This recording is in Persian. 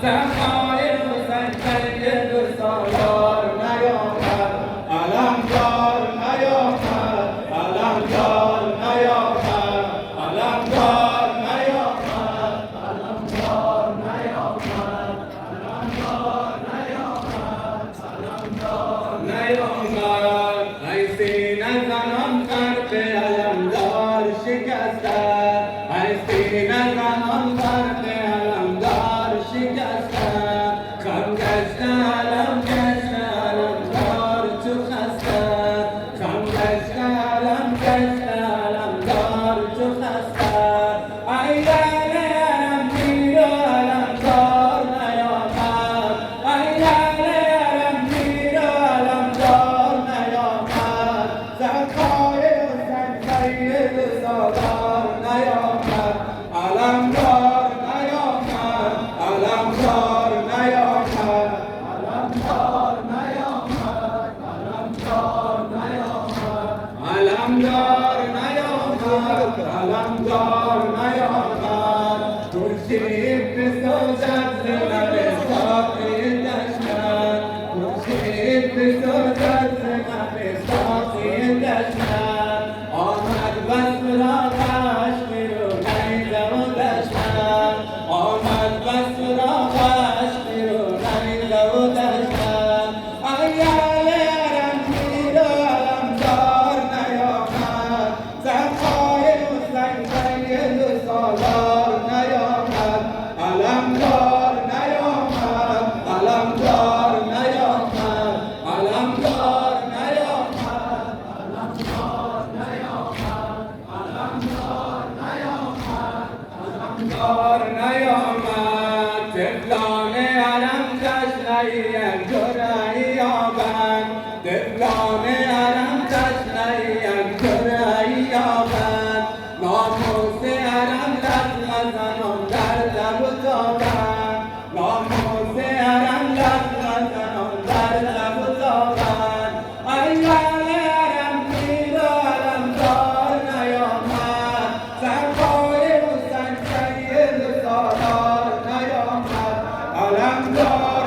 زخای حسین سید سالار نیامد، علمدار نیامد، علمدار نیامد، علمدار نیامد، علمدار نیامد، علمدار نیامد، علمدار نیامد. ای سینه زنان فرق علمدار شکسته، ای سینه زنان فرق علمدار شکسته، خم گشته علم گشته علمدار تو خسته، خم گشته علم گشته علمدار تو خسته. ای لعل علم گیر و علمدار نیامد، ای لعل علم گیر و علمدار نیامد، زخای حسین سید سالار نیامد، علمدار نیامد، علمدار نیامد، علمدار نیامد، علمدار نیامد، علمدار نیامد، علمدار نیامد. خورشید بسوزد ز لب ساقی دشمن، خورشید بسوزد ز لب ساقی دشمن، آمد وصل را خشم رو نیزه و دشمن، آمد وصل را خشم رو نیزه و دشمن. ای لعل علم گیر و علمدار نیامد، زخای حسین سید سالار نیامد، علمدار نیامد، علمدار نیامد، علمدار نیامد، علمدار نیامد، علمدار نیامد، علمدار نیامد. طفلان علم تشنه یک جرعه یابند، طفلان علم تشنه یک جرعه یابند، ناموس علم لطمه زنان در لب تابند، ناموس علم لطمه زنان در لب تابند. ای لعل علم گیر و علمدار نیامد، زخای حسین سید سالار نیامد، علمدار